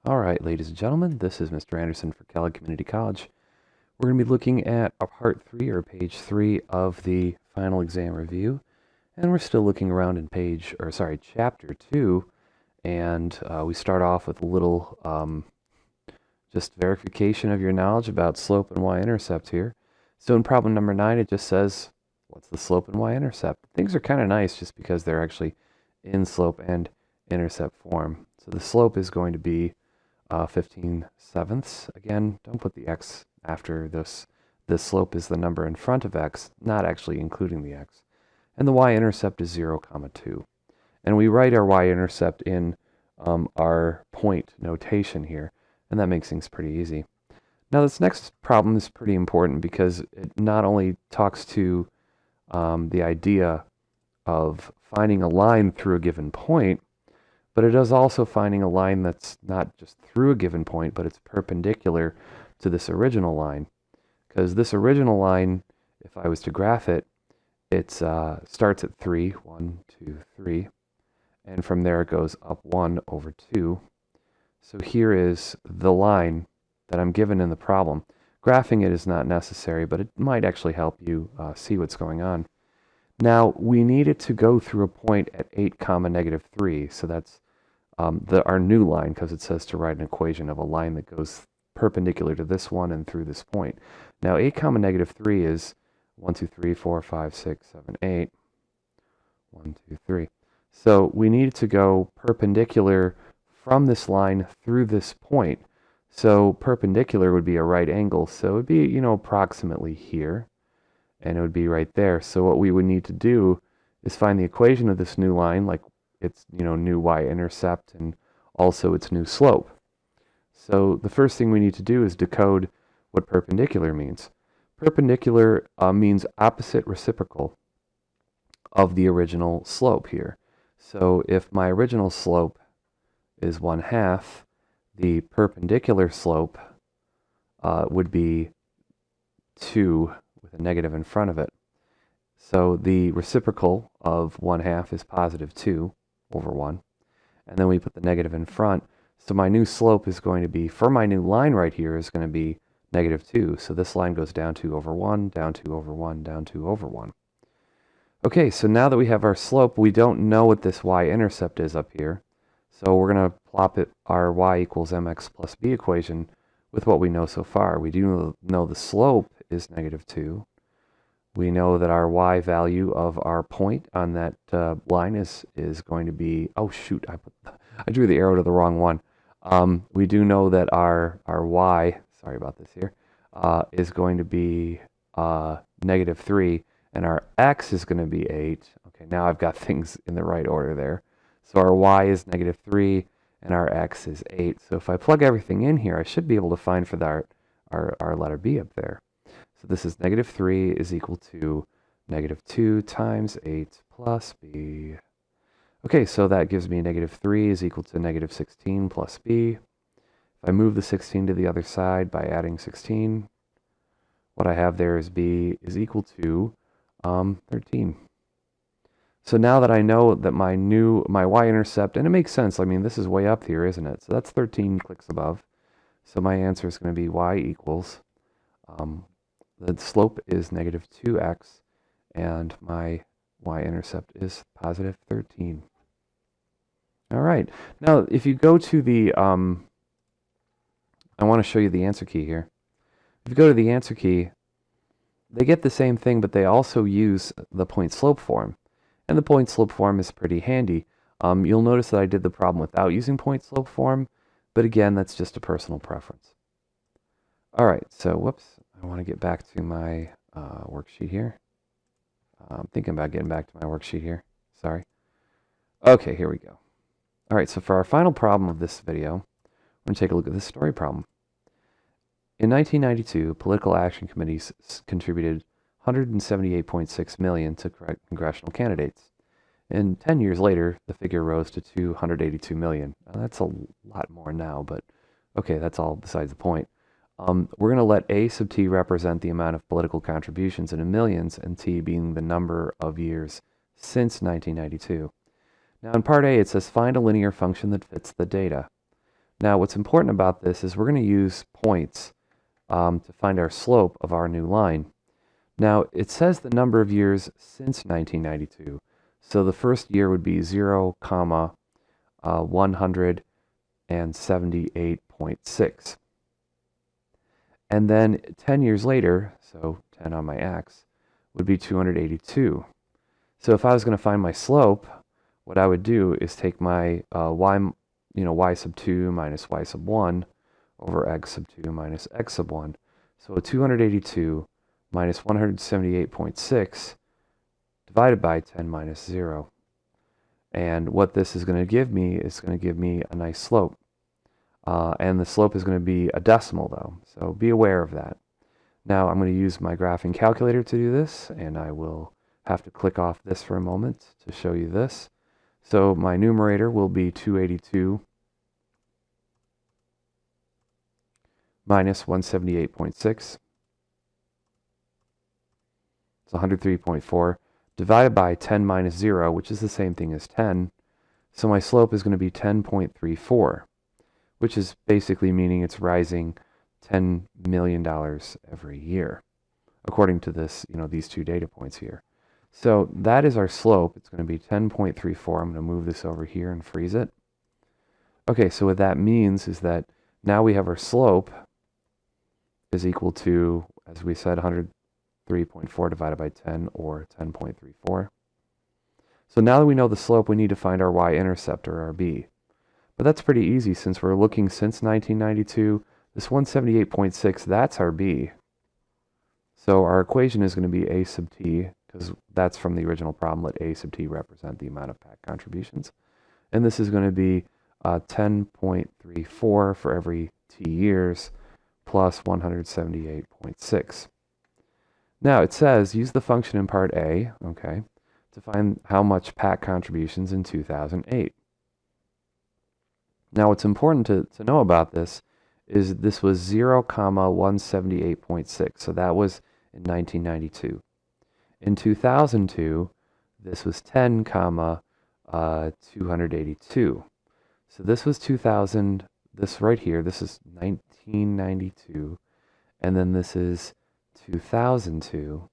All right, ladies and gentlemen, this is Mr. Anderson for Kellogg Community College. We're going to be looking at part 3 or page 3 of the final exam review, and we're still looking around in chapter 2, and we start off with a little just verification of your knowledge about slope and y-intercept here. So in problem number 9, it just says, what's the slope and y-intercept? Things are kind of nice just because they're actually in slope and intercept form. So the slope is going to be 15/7. Again, don't put the x after this. This slope is the number in front of x, not actually including the x. And the y-intercept is 0, 2. And we write our y-intercept in our point notation here, and that makes things pretty easy. Now this next problem is pretty important because it not only talks to the idea of finding a line through a given point, but it is also finding a line that's not just through a given point, but it's perpendicular to this original line. Because this original line, if I was to graph it, it starts at 3, 1, 2, 3, and from there it goes up 1 over 2. So here is the line that I'm given in the problem. Graphing it is not necessary, but it might actually help you see what's going on. Now, we need it to go through a point at 8, -3, so that's our new line, because it says to write an equation of a line that goes perpendicular to this one and through this point. Now 8, -3 is 1, 2, 3, 4, 5, 6, 7, 8. 1, 2, 3. So we need to go perpendicular from this line through this point. So perpendicular would be a right angle, so it would be, approximately here, and it would be right there. So what we would need to do is find the equation of this new line, like its new y-intercept and also its new slope. So the first thing we need to do is decode what perpendicular means. Perpendicular means opposite reciprocal of the original slope here. So if my original slope is 1/2, the perpendicular slope would be 2 with a negative in front of it. So the reciprocal of 1/2 is +2 over 1. And then we put the negative in front. So my new slope is going to be, for my new line right here, is going to be -2. So this line goes down 2 over 1, down 2 over 1, down 2 over 1. Okay, so now that we have our slope, we don't know what this y-intercept is up here. So we're going to plop our y equals mx plus b equation with what we know so far. We do know the slope is -2. We know that our y value of our point on that line is going to be, oh shoot, I drew the arrow to the wrong one. We do know that our y, sorry about this here, is going to be -3, and our x is going to be 8. Okay, now I've got things in the right order there. So our y is -3, and our x is 8. So if I plug everything in here, I should be able to find for our letter b up there. So this is -3 is equal to -2 times 8 plus b. Okay, so that gives me -3 is equal to -16 plus b. If I move the 16 to the other side by adding 16, what I have there is b is equal to 13. So now that I know that my y-intercept, and it makes sense, I mean, this is way up here, isn't it? So that's 13 clicks above. So my answer is going to be y equals, the slope is -2x, and my y-intercept is +13. All right. Now, if you go to the, I want to show you the answer key here. If you go to the answer key, they get the same thing, but they also use the point-slope form. And the point-slope form is pretty handy. You'll notice that I did the problem without using point-slope form, but again, that's just a personal preference. All right, so whoops, I want to get back to my worksheet here. I'm thinking about getting back to my worksheet here. Sorry. Okay, here we go. All right, so for our final problem of this video, we're going to take a look at this story problem. In 1992, political action committees contributed $178.6 million to congressional candidates. And 10 years later, the figure rose to $282 million. Now, that's a lot more now, but okay, that's all besides the point. We're going to let A sub t represent the amount of political contributions in millions, and t being the number of years since 1992. Now in part A, it says find a linear function that fits the data. Now, what's important about this is we're going to use points to find our slope of our new line. Now, it says the number of years since 1992. So the first year would be 0, 178.6. And then 10 years later, so 10 on my x, would be 282. So if I was going to find my slope, what I would do is take my y sub 2 minus y sub 1 over x sub 2 minus x sub 1. So 282 minus 178.6 divided by 10 minus 0. And what this is going to give me is going to give me a nice slope. And the slope is going to be a decimal though, so be aware of that. Now I'm going to use my graphing calculator to do this, and I will have to click off this for a moment to show you this. So my numerator will be 282 minus 178.6. It's 103.4 divided by 10 minus 0, which is the same thing as 10. So my slope is going to be 10.34, which is basically meaning it's rising $10 million every year, according to this, these two data points here. So that is our slope. It's going to be 10.34. I'm going to move this over here and freeze it. Okay, so what that means is that now we have our slope is equal to, as we said, 103.4 divided by 10, or 10.34. So now that we know the slope, we need to find our y-intercept, or our b. But that's pretty easy since we're looking since 1992. This 178.6, that's our b. So our equation is going to be a sub t, because that's from the original problem. Let a sub t represent the amount of PAC contributions. And this is going to be 10.34 for every t years plus 178.6. Now it says use the function in part A, okay, to find how much PAC contributions in 2008. Now what's important to know about this is this was 0, 178.6, so that was in 1992. In 2002, this was 10, 282. So this was 2000, this right here, this is 1992, and then this is 2002.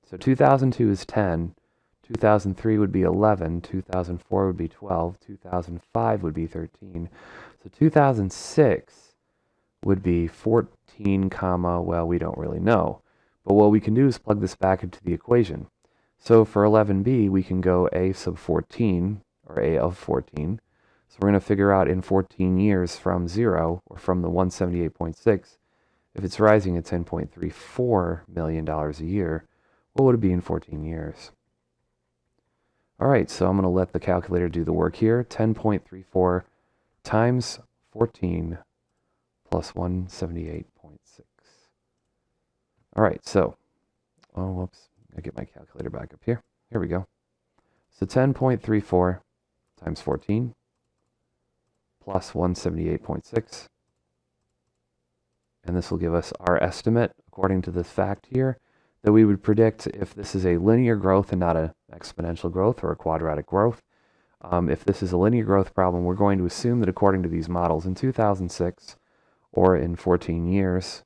So 2002 is 10, 2003 would be 11, 2004 would be 12, 2005 would be 13. So 2006 would be 14, well, we don't really know. But what we can do is plug this back into the equation. So for 11b, we can go a sub 14, or a of 14. So we're going to figure out in 14 years from 0, or from the 178.6, if it's rising at $10.34 million a year, what would it be in 14 years? All right, so I'm going to let the calculator do the work here. 10.34 times 14 plus 178.6. All right, so, oh, whoops, I get my calculator back up here. Here we go. So 10.34 times 14 plus 178.6. And this will give us our estimate, according to this fact here, that we would predict if this is a linear growth and not an exponential growth or a quadratic growth. If this is a linear growth problem, we're going to assume that according to these models, in 2006 or in 14 years,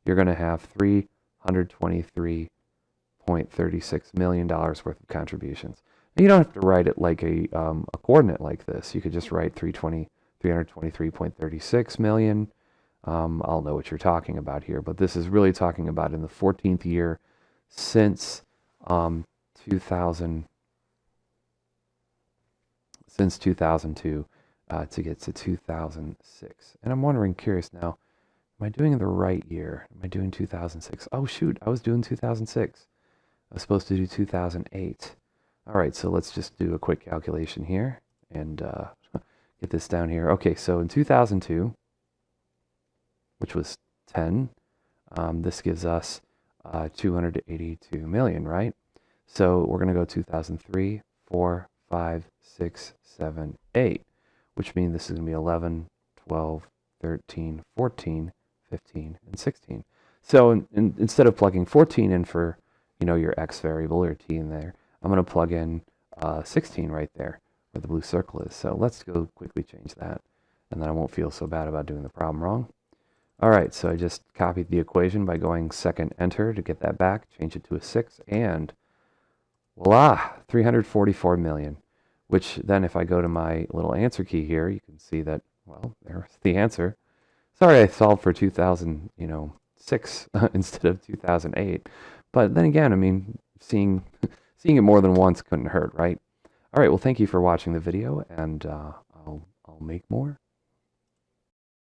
you're going to have $323.36 million worth of contributions. Now, you don't have to write it like a coordinate like this. You could just write 323.36 million. I'll know what you're talking about here, but this is really talking about in the 14th year since 2002 to get to 2006. And I'm wondering, curious now, am I doing the right year? Am I doing 2006? Oh shoot, I was doing 2006. I was supposed to do 2008. All right, so let's just do a quick calculation here and get this down here. Okay, so in 2002, which was 10, this gives us 282 million, right? So we're going to go 2003, 4, 5, 6, 7, 8, which means this is going to be 11, 12, 13, 14, 15, and 16. So instead of plugging 14 in for, your x variable or t in there, I'm going to plug in 16 right there where the blue circle is. So let's go quickly change that. and then I won't feel so bad about doing the problem wrong. All right, so I just copied the equation by going second enter to get that back, change it to a 6, and voila, 344 million, which then if I go to my little answer key here, you can see that, well, there's the answer. Sorry I solved for 2006 instead of 2008. But then again, I mean, seeing it more than once couldn't hurt, right? All right, well, thank you for watching the video, and I'll make more.